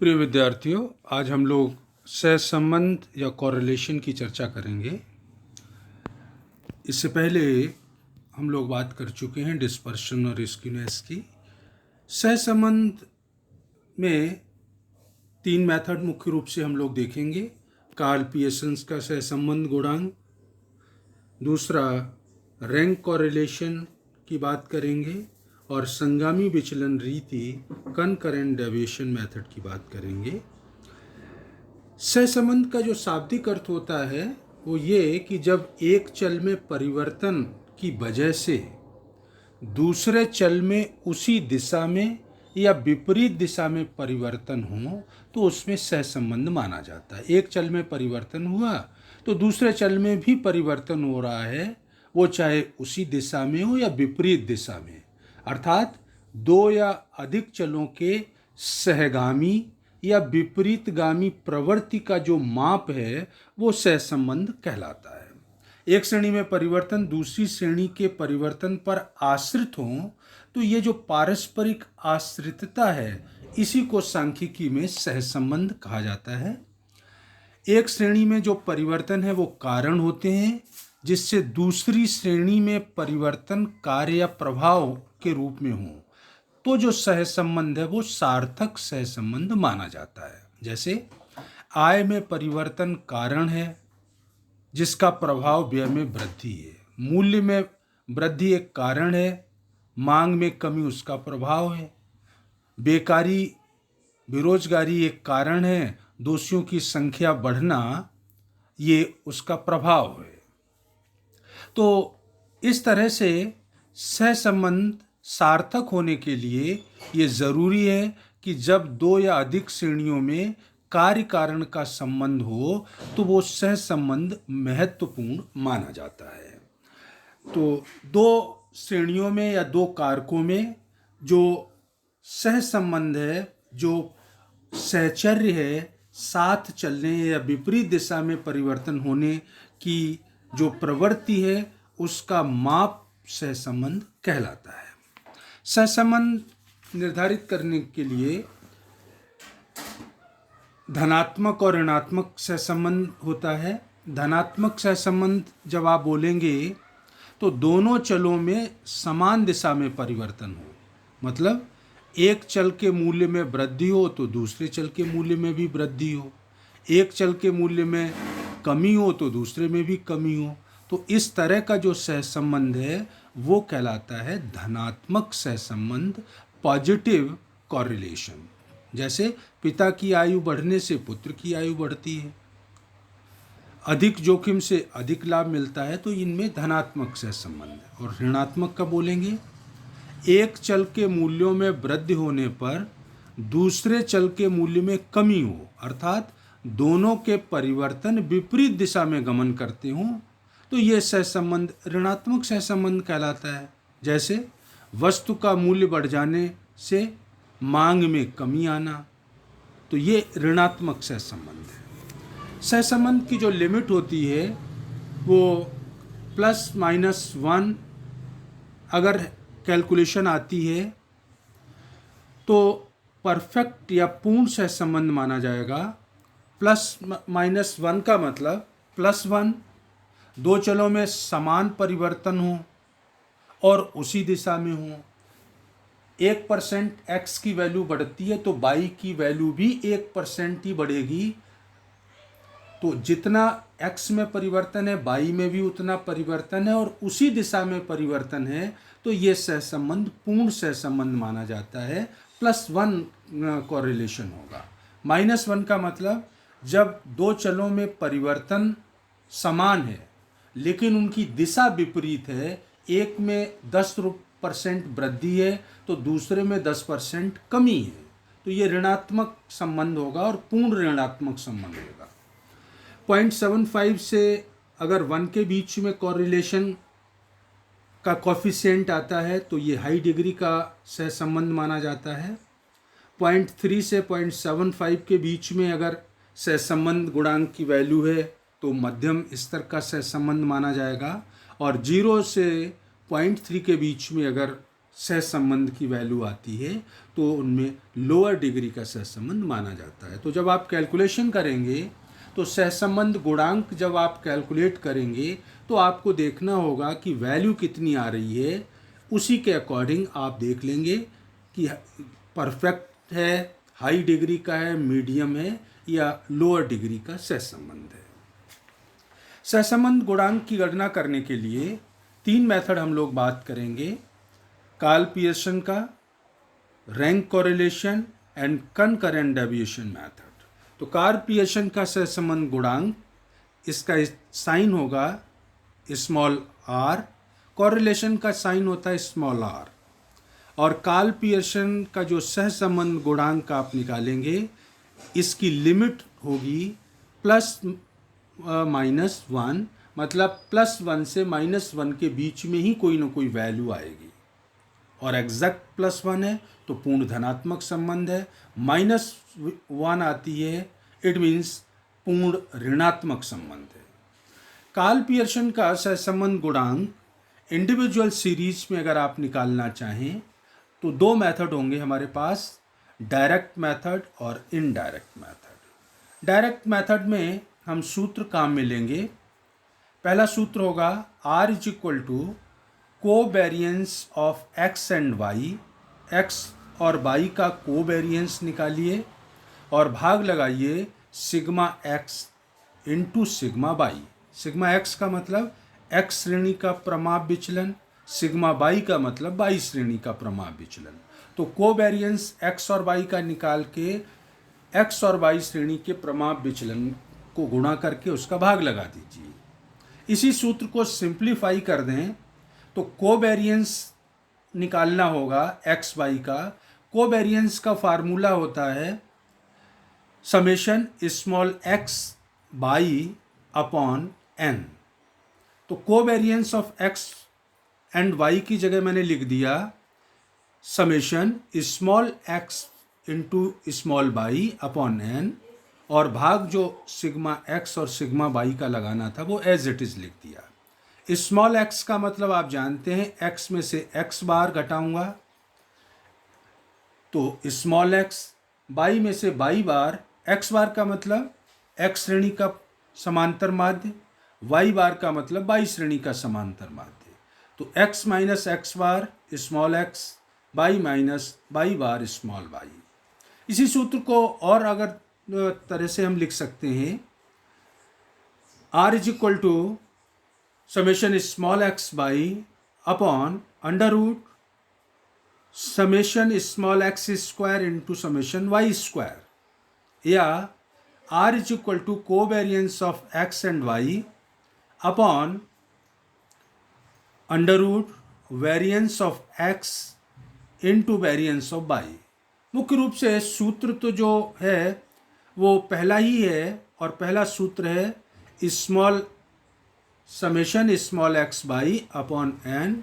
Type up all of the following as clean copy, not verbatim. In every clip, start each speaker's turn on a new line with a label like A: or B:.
A: प्रिय विद्यार्थियों, आज हम लोग सहसंबंध या कॉरिलेशन की चर्चा करेंगे। इससे पहले हम लोग बात कर चुके हैं डिस्पर्शन और स्क्यूनेस की। सहसंबंध में तीन मेथड मुख्य रूप से हम लोग देखेंगे। कार्ल पियर्सन्स का सहसंबंध गुणांक, दूसरा रैंक कॉरिलेशन की बात करेंगे और संगामी विचलन रीति कनकरेंट डेविएशन मेथड की बात करेंगे। सहसंबंध का जो शाब्दिक अर्थ होता है वो ये कि जब एक चल में परिवर्तन की वजह से दूसरे चल में उसी दिशा में या विपरीत दिशा में परिवर्तन हो तो उसमें सहसंबंध माना जाता है। एक चल में परिवर्तन हुआ तो दूसरे चल में भी परिवर्तन हो रहा है, वो चाहे उसी दिशा में हो या विपरीत दिशा में, अर्थात दो या अधिक चलों के सहगामी या विपरीतगामी प्रवृत्ति का जो माप है वो सहसंबंध कहलाता है। एक श्रेणी में परिवर्तन दूसरी श्रेणी के परिवर्तन पर आश्रित हो तो ये जो पारस्परिक आश्रितता है इसी को सांख्यिकी में सहसंबंध कहा जाता है। एक श्रेणी में जो परिवर्तन है वो कारण होते हैं जिससे दूसरी श्रेणी में परिवर्तन कार्य या प्रभाव के रूप में हो, तो जो सहसंबंध है वो सार्थक सहसंबंध माना जाता है। जैसे आय में परिवर्तन कारण है जिसका प्रभाव व्यय में वृद्धि है, मूल्य में वृद्धि एक कारण है, मांग में कमी उसका प्रभाव है, बेकारी बेरोजगारी एक कारण है, दोषियों की संख्या बढ़ना ये उसका प्रभाव है। तो इस तरह से सहसंबंध सार्थक होने के लिए ये जरूरी है कि जब दो या अधिक श्रेणियों में कार्य कारण का संबंध हो तो वो सहसंबंध महत्वपूर्ण माना जाता है। तो दो श्रेणियों में या दो कारकों में जो सहसंबंध है, जो सहचर्य है, साथ चलने या विपरीत दिशा में परिवर्तन होने की जो प्रवृत्ति है उसका माप सहसंबंध कहलाता है। सहसंबंध निर्धारित करने के लिए धनात्मक और ऋणात्मक सहसंबंध होता है। धनात्मक सहसंबंध जब आप बोलेंगे तो दोनों चलों में समान दिशा में परिवर्तन हो, मतलब एक चल के मूल्य में वृद्धि हो तो दूसरे चल के मूल्य में भी वृद्धि हो, एक चल के मूल्य में कमी हो तो दूसरे में भी कमी हो। तो इस तरह का जो सहसंबंध है वो कहलाता है धनात्मक सहसंबंध, पॉजिटिव कॉरिलेशन। जैसे पिता की आयु बढ़ने से पुत्र की आयु बढ़ती है, अधिक जोखिम से अधिक लाभ मिलता है, तो इनमें धनात्मक सहसंबंध है। और ऋणात्मक का बोलेंगे, एक चल के मूल्यों में वृद्धि होने पर दूसरे चल के मूल्य में कमी हो, अर्थात दोनों के परिवर्तन विपरीत दिशा में गमन करते हों, तो ये सहसंबंध ऋणात्मक सहसंबंध कहलाता है। जैसे वस्तु का मूल्य बढ़ जाने से मांग में कमी आना, तो ये ऋणात्मक सहसंबंध है। सहसंबंध की जो लिमिट होती है वो +-1 अगर कैलकुलेशन आती है तो परफेक्ट या पूर्ण सहसंबंध माना जाएगा। +-1 का मतलब +1 दो चलों में समान परिवर्तन हो और उसी दिशा में हो। 1% x की वैल्यू बढ़ती है तो y की वैल्यू भी 1% ही बढ़ेगी। तो जितना x में परिवर्तन है y में भी उतना परिवर्तन है और उसी दिशा में परिवर्तन है, तो ये सहसंबंध पूर्ण सहसंबंध माना जाता है। +1 कॉरिलेशन होगा। -1 का मतलब जब दो चलों में परिवर्तन समान है लेकिन उनकी दिशा विपरीत है, एक में 10% वृद्धि है तो दूसरे में 10% कमी है, तो ये ऋणात्मक संबंध होगा और पूर्ण ऋणात्मक संबंध होगा। 0.75 से अगर 1 के बीच में कॉरिलेशन का कॉफिशिएंट आता है तो ये हाई डिग्री का सहसंबंध माना जाता है। 0.3 से 0.75 के बीच में अगर सहसंबंध गुणांक की वैल्यू है तो मध्यम स्तर का सहसंबंध माना जाएगा। और 0 से 0.3 के बीच में अगर सहसंबंध की वैल्यू आती है तो उनमें लोअर डिग्री का सहसंबंध माना जाता है। तो जब आप कैलकुलेशन करेंगे तो सहसंबंध गुणांक जब आप कैलकुलेट करेंगे तो आपको देखना होगा कि वैल्यू कितनी आ रही है, उसी के अकॉर्डिंग आप देख लेंगे कि परफेक्ट है, हाई डिग्री का है, मीडियम है या लोअर डिग्री का सहसंबंध है। सहसंबंध गुणांक की गणना करने के लिए 3 मेथड हम लोग बात करेंगे, कार्ल पियर्सन का, rank correlation and concurrent deviation method. तो कार्ल पियर्सन का सहसंबंध गुणांक, इसका साइन होगा स्मॉल r, कोरिलेशन का साइन होता है स्मॉल r, और कार्ल पियर्सन का जो सहसंबंध गुणांक आप निकालेंगे इसकी लिमिट होगी +-1, मतलब +1 से -1 के बीच में ही कोई ना कोई वैल्यू आएगी, और एग्जैक्ट +1 है तो पूर्ण धनात्मक संबंध है, -1 आती है इट मीन्स पूर्ण ऋणात्मक संबंध है। कार्ल पियर्सन का सहसंबंध गुणांक इंडिविजुअल सीरीज में अगर आप निकालना चाहें तो 2 मेथड होंगे हमारे पास, डायरेक्ट मेथड और इनडायरेक्ट मेथड। डायरेक्ट मेथड में हम सूत्र काम में लेंगे। पहला सूत्र होगा R is equal to covariance of x and y, x और y का कोवेरियंस निकालिए और भाग लगाइए sigma x into sigma y। Sigma x का मतलब x श्रेणी का प्रमाप विचलन, सिग्मा y का मतलब y श्रेणी का प्रमाप विचलन। तो कोवेरियंस x और y का निकाल के x और y श्रेणी के प्रमाप विचलन को गुणा करके उसका भाग लगा दीजिए। इसी सूत्र को सिंप्लीफाई कर दें तो कोवेरियंस निकालना होगा x y का। कोवेरियंस का फार्मूला होता है summation small x y upon n। तो covariance of x and y की जगह मैंने लिख दिया summation small x into small y upon n, और भाग जो सिग्मा x और सिग्मा y का लगाना था वो एज इट इज़ लिख दिया। स्मॉल x का मतलब आप जानते हैं x में से x बार घटाऊंगा तो स्मॉल x, y में से y बार, x बार का मतलब x श्रेणी का समांतर माध्य, y बार का मतलब y श्रेणी का समांतर माध्य। तो x minus x bar small x, y minus y bar small y। इसी सूत्र को और अगर तरह से हम लिख सकते हैं R is equal to summation small x by upon under root summation small x square into summation y square, या R is equal to covariance of x and y upon under root variance of x into variance of y। मुख्य रूप से सूत्र तो जो है वो पहला ही है, और पहला सूत्र है small summation small x by upon n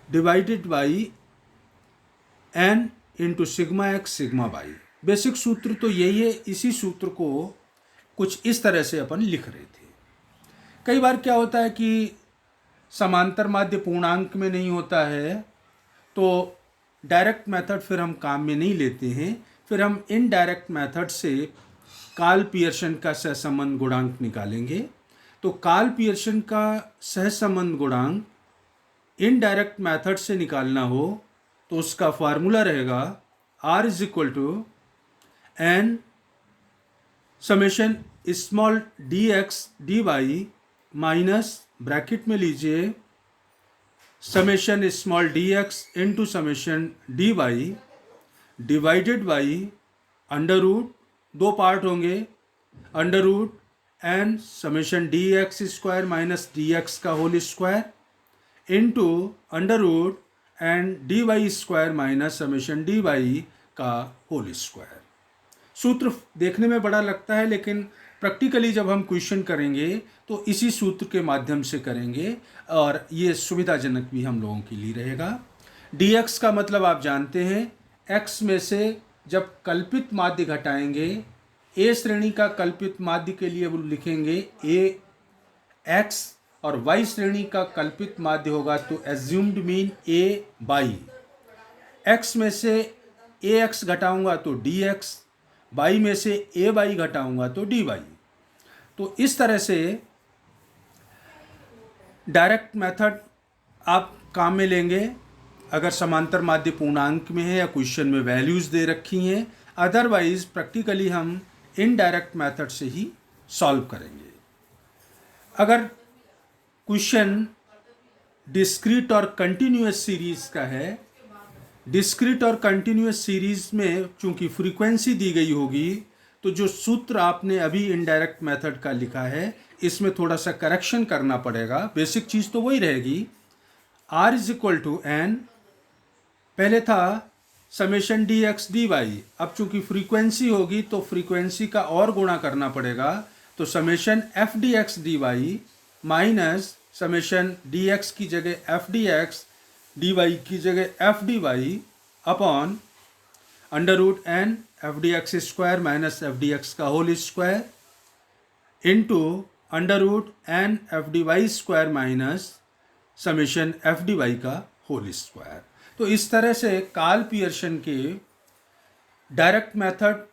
A: divided by n into sigma x sigma y। Basic सूत्र तो यही है। इसी सूत्र को कुछ इस तरह से अपन लिख रहे थे। कई बार क्या होता है कि समांतर माध्य पूर्णांक में नहीं होता है तो डायरेक्ट मेथड फिर हम काम में नहीं लेते हैं, फिर हम इनडायरेक्ट मेथड से कार्ल पियर्सन का सहसंबंध गुणांक निकालेंगे। तो कार्ल पियर्सन का सहसंबंध गुणांक इनडायरेक्ट मेथड से निकालना हो तो उसका फार्मूला रहेगा R is equal to n summation small dx dy minus bracket में लीजिए summation small dx into summation dy divided by under root, 2 part होंगे, under root n summation dx square minus dx का whole square into under root and dy square minus summation dy का whole square. सूत्र देखने में बड़ा लगता है लेकिन प्रैक्टिकली जब हम क्वेश्चन करेंगे तो इसी सूत्र के माध्यम से करेंगे और ये सुविधाजनक भी हम लोगों के लिए रहेगा। dx का मतलब आप जानते हैं x में से जब कल्पित माध्य घटाएंगे, a श्रेणी का कल्पित माध्य के लिए वो लिखेंगे ax और y श्रेणी का कल्पित माध्य होगा तो assumed mean a by x में से ax घटाऊंगा तो dx, y में से ay घटाऊंगा तो dy। तो इस तरह से डायरेक्ट मेथड आप काम में लेंगे अगर समांतर माध्य पूर्णांक में है या क्वेश्चन में वैल्यूज दे रखी हैं। अदरवाइज प्रैक्टिकली हम इनडायरेक्ट मेथड से ही सॉल्व करेंगे। अगर क्वेश्चन डिस्क्रीट और कंटिन्यूअस सीरीज का है, डिस्क्रीट और कंटिन्यूअस सीरीज में चूंकि फ्रीक्वेंसी दी गई होगी तो जो सूत्र आपने अभी इनडायरेक्ट मेथड का लिखा है इसमें थोड़ा सा करेक्शन करना पड़ेगा। बेसिक चीज़ तो वही रहेगी, r is equal to n, पहले था summation d x d y, अब चूंकि फ्रीक्वेंसी होगी तो फ्रीक्वेंसी का और गुणा करना पड़ेगा, तो summation f d x d y minus summation d x की जगह f d x, d y की जगह f d y upon under root n f d x square minus f d x का whole square into under root n f d y square minus summation f d y का whole square. तो इस तरह से Karl Pearson के direct method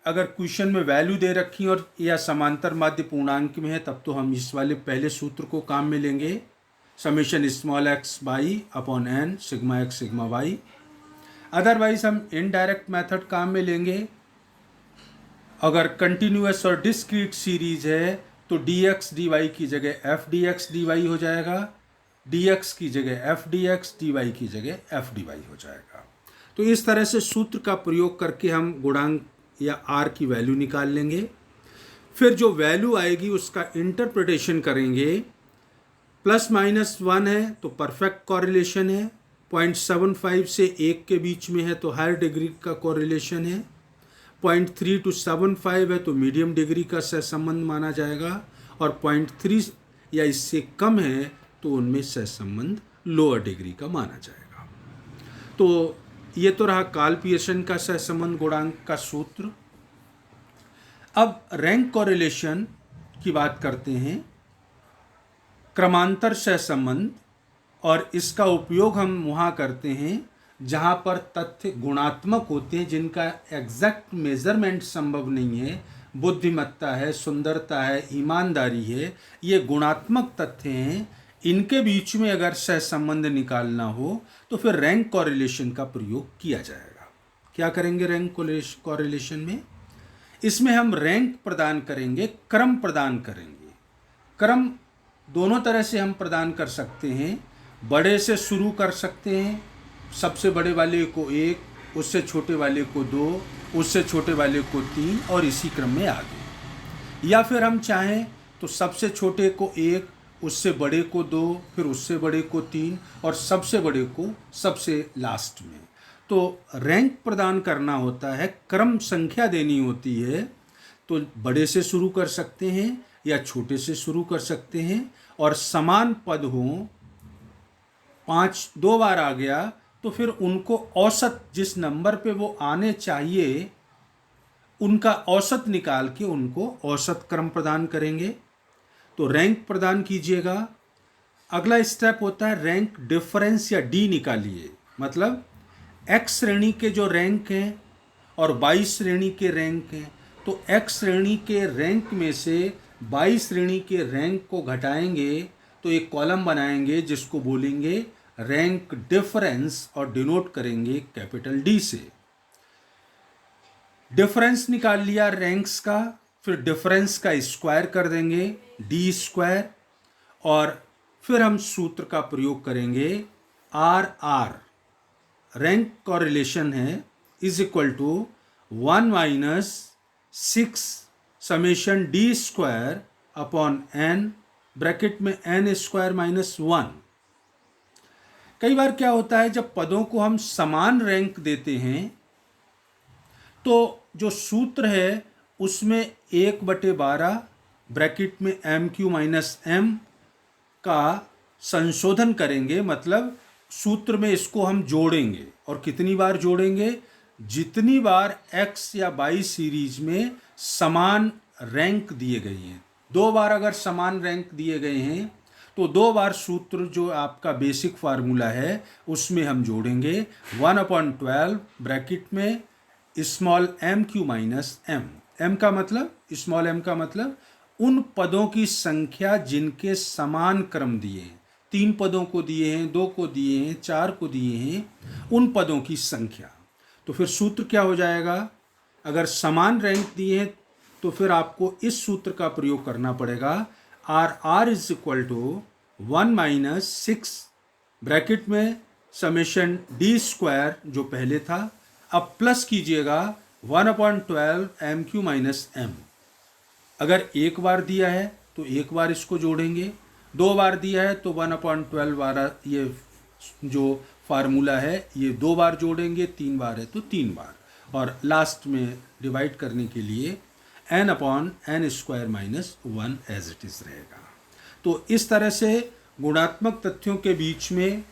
A: अगर question में value दे रखी और या समांतर माध्य पूर्णांक में है तब तो हम इस वाले पहले सूत्र को काम में लेंगे, summation small x by upon n sigma x sigma y. Otherwise हम इनडायरेक्ट मेथड काम में लेंगे। अगर कंटिन्यूअस और डिस्क्रीट सीरीज है तो डी एक्स डी वाई की जगह f d x d y हो जाएगा, डी एक्स की जगह f d x, d y की जगह एफ डी वाई हो जाएगा। तो इस तरह से सूत्र का प्रयोग करके हम गुणांक या आर की वैल्यू निकाल लेंगे। फिर जो वैल्यू आएगी उसका इंटरप्रिटेशन करेंगे। प्लस माइनस 1 है तो परफेक्ट कॉरिलेशन है, 0.75 से 1 के बीच में है तो हायर डिग्री का कॉरिलेशन है, 0.3 to 7.5 है तो मीडियम डिग्री का सहसंबंध माना जाएगा, और 0.3 या इससे कम है तो उनमें सहसंबंध लोअर डिग्री का माना जाएगा। तो ये तो रहा कार्ल पियर्सन का सहसंबंध गुणांक का सूत्र। अब रैंक कॉरिलेशन की बात करते हैं, क्रमांतर सहसंबंध, और इसका उपयोग हम वहाँ करते हैं जहाँ पर तथ्य गुणात्मक होते हैं, जिनका एग्जैक्ट मेजरमेंट संभव नहीं है। बुद्धिमत्ता है, सुंदरता है, ईमानदारी है, ये गुणात्मक तथ्य हैं। इनके बीच में अगर सहसंबंध निकालना हो तो फिर रैंक कॉरिलेशन का प्रयोग किया जाएगा। क्या करेंगे रैंक कॉरिलेशन में? इसमें हम रैंक प्रदान करेंगे, क्रम प्रदान करेंगे। क्रम दोनों तरह से हम प्रदान कर सकते हैं। बड़े से शुरू कर सकते हैं, सबसे बड़े वाले को 1, उससे छोटे वाले को 2, उससे छोटे वाले को 3 और इसी क्रम में आगे। या फिर हम चाहें तो सबसे छोटे को 1, उससे बड़े को 2, फिर उससे बड़े को 3 और सबसे बड़े को सबसे लास्ट में। तो रैंक प्रदान करना होता है, क्रम संख्या देनी होती है। तो बड़े से शुरू कर सकते हैं या छोटे से शुरू कर सकते हैं, और समान पद हों, 5 2 बार आ गया तो फिर उनको औसत जिस नंबर पे वो आने चाहिए उनका औसत निकाल के उनको औसत क्रम प्रदान करेंगे। तो रैंक प्रदान कीजिएगा। अगला स्टेप होता है रैंक डिफरेंस या डी निकालिए। मतलब एक्स श्रेणी के जो रैंक हैं और 22 श्रेणी के रैंक हैं, तो एक्स श्रेणी के रैंक में से 22 श्रेणी के रैंक को घटाएंगे तो एक कॉलम बनाएंगे जिसको बोलेंगे रैंक डिफरेंस और डिनोट करेंगे कैपिटल डी से। डिफरेंस निकाल लिया रैंक्स का, फिर डिफरेंस का स्क्वायर कर देंगे डी स्क्वायर, और फिर हम सूत्र का प्रयोग करेंगे आर आर, रैंक कॉरिलेशन है, is equal to 1 minus 6 summation d square upon n, bracket में एन स्क्वायर माइनस 1। कई बार क्या होता है जब पदों को हम समान रैंक देते हैं तो जो सूत्र है उसमें 1/12 ब्रैकेट में एम क्यू माइनस एम का संशोधन करेंगे। मतलब सूत्र में इसको हम जोड़ेंगे, और कितनी बार जोड़ेंगे? जितनी बार x या y सीरीज में समान रैंक दिए गए हैं। 2 बार अगर समान रैंक दिए गए हैं तो 2 बार सूत्र जो आपका बेसिक फार्मूला है उसमें हम जोड़ेंगे 1/12 ब्रैकेट में small m q minus m. M का मतलब, स्मॉल एम का मतलब उन पदों की संख्या जिनके समान क्रम दिए हैं। 3 पदों को दिए हैं, 2 को दिए हैं, 4 को दिए हैं, उन पदों की संख्या। तो फिर सूत्र क्या हो जाएगा? अगर समान रैंक दिए हैं तो फिर आपको इस सूत्र का प्रयोग करना पड़ेगा, r is equal to 1 - 6 bracket में समेशन डी स्क्वायर जो पहले था, अब प्लस कीजिएगा 1/12 एम क्यू माइनस एम। अगर एक बार दिया है तो एक बार इसको जोड़ेंगे, 2 बार दिया है तो 1/12 वाला ये जो फार्मूला है ये 2 बार जोड़ेंगे, 3 बार है तो 3 बार, और लास्ट में डिवाइड करने के लिए n/n² - 1 एज इट इज रहेगा। तो इस तरह से गुणात्मक तथ्यों के बीच में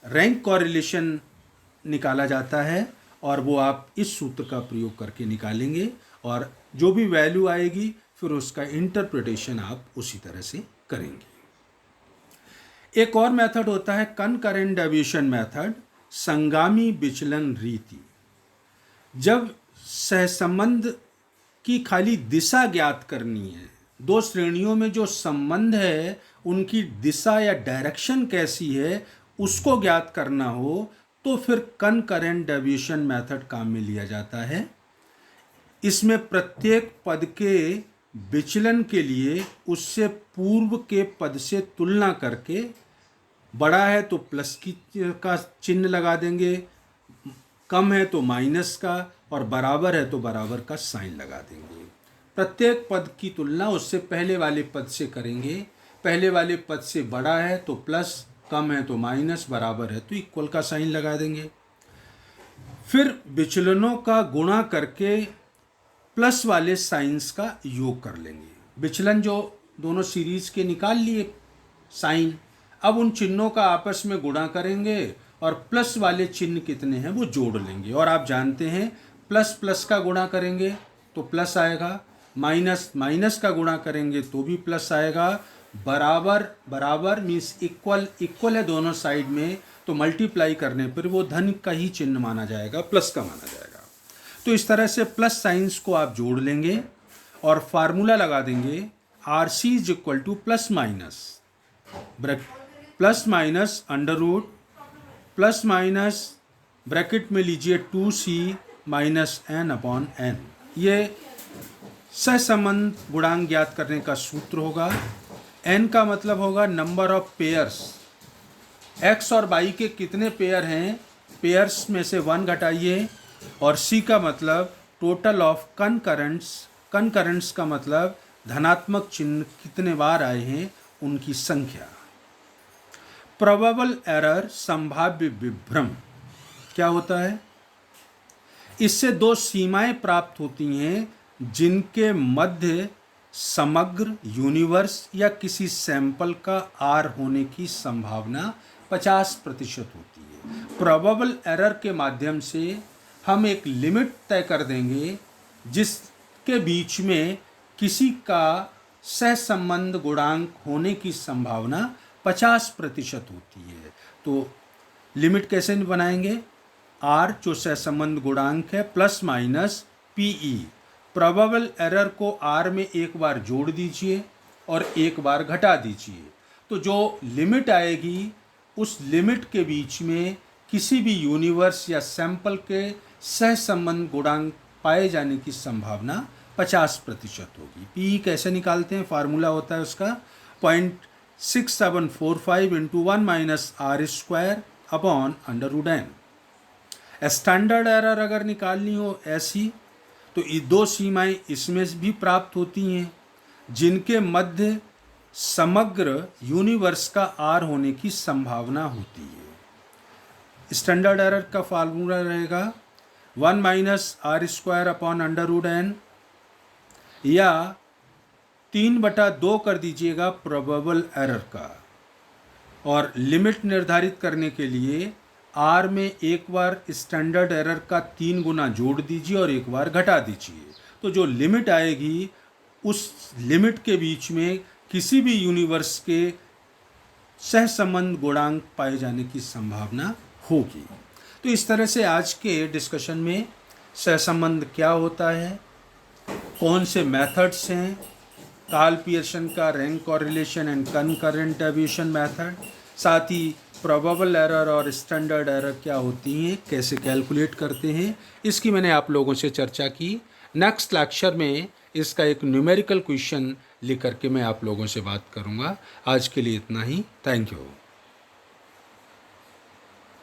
A: रैंक कॉरिलेशन निकाला जाता है, और वो आप इस सूत्र का प्रयोग करके निकालेंगे, और जो भी वैल्यू आएगी फिर उसका इंटरप्रिटेशन आप उसी तरह से करेंगे। एक और मेथड होता है कनकरेंट डेविएशन मेथड, संगामी विचलन रीति। जब सहसंबंध की खाली दिशा ज्ञात करनी है, 2 श्रेणियों में जो संबंध है उनकी दिशा या डायरेक्शन कैसी है उसको ज्ञात करना हो, तो फिर कनकरेंट डेविएशन मेथड काम में लिया जाता है। इसमें प्रत्येक पद के विचलन के लिए उससे पूर्व के पद से तुलना करके, बड़ा है तो प्लस का चिन्ह लगा देंगे, कम है तो माइनस का, और बराबर है तो बराबर का साइन लगा देंगे। प्रत्येक पद की तुलना उससे पहले वाले पद से करेंगे। पहले वाले पद से बड़ा है तो प्लस, कम है तो माइनस, बराबर है तो इक्वल का साइन लगा देंगे। फिर विचलनों का गुणा करके प्लस वाले साइंस का योग कर लेंगे। विचलन जो दोनों सीरीज के निकाल लिए साइन, अब उन चिन्हों का आपस में गुणा करेंगे और प्लस वाले चिन्ह कितने हैं वो जोड़ लेंगे। और आप जानते हैं प्लस प्लस का गुणा करेंगे तो प्लस आएगा, माइनस माइनस का गुणा करेंगे तो भी प्लस आएगा, बराबर बराबर मीन्स इक्वल इक्वल है दोनों साइड में, तो मल्टीप्लाई करने पर वो धन का ही चिन्ह माना जाएगा, प्लस का माना जाएगा। तो इस तरह से प्लस साइंस को आप जोड़ लेंगे और फार्मूला लगा देंगे r c is equal to plus minus under root plus minus bracket में लीजिए 2c माइनस n/n। ये सहसंबंध गुणांक ज्ञात करने का सूत्र होगा। n का मतलब होगा नंबर ऑफ पेयर्स, x और y के कितने पेयर हैं, पेयर्स में से 1 घटाइए, और c का मतलब टोटल ऑफ कनकरेंट्स का मतलब धनात्मक चिन्ह कितने बार आए हैं उनकी संख्या। प्रोबेबल एरर, संभाव्य विभ्रम क्या होता है? इससे 2 सीमाएं प्राप्त होती हैं जिनके मध्य समग्र यूनिवर्स या किसी सैंपल का आर होने की संभावना 50% होती है। प्रोबेबल एरर के माध्यम से हम एक लिमिट तय कर देंगे जिसके बीच में किसी का सहसंबंध गुणांक होने की संभावना 50% होती है। तो लिमिट कैसे बनाएंगे? आर जो सहसंबंध गुणांक है plus minus PE, probable error को आर में एक बार जोड़ दीजिए और एक बार घटा दीजिए, तो जो लिमिट आएगी उस लिमिट के बीच में किसी भी यूनिवर्स या सैंपल के सहसंबंध गुणांक पाए जाने की संभावना 50% होगी। पी कैसे निकालते हैं? फार्मूला होता है उसका 0.6745 × 1 - r² /√n। स्टैंडर्ड एरर अगर निकालनी हो ऐसी, तो ये 2 सीमाएं इसमें भी प्राप्त होती हैं जिनके मध्य समग्र यूनिवर्स का आर होने की संभावना होती है। स्टैंडर्ड एरर का फार्मूला रहेगा 1 - r² /√n, या 3/2 कर दीजिएगा प्रोबेबल एरर का, और लिमिट निर्धारित करने के लिए आर में एक बार स्टैंडर्ड एरर का 3 गुना जोड़ दीजिए और एक बार घटा दीजिए, तो जो लिमिट आएगी उस लिमिट के बीच में किसी भी यूनिवर्स के सहसंबंध गुणांक पाए जाने की संभावना होगी। तो इस तरह से आज के डिस्कशन में सहसंबंध क्या होता है, कौन से मेथड्स हैं, कार्ल पियर्सन का rank correlation and concurrent deviation method, साथ ही प्रोबेबल एरर और स्टैंडर्ड एरर क्या होती हैं, कैसे कैलकुलेट करते हैं, इसकी मैंने आप लोगों से चर्चा की। नेक्स्ट लेक्चर में इसका एक न्यूमेरिकल क्वेश्चन लेकर के मैं आप लोगों से बात करूंगा। आज के लिए इतना ही। Thank you.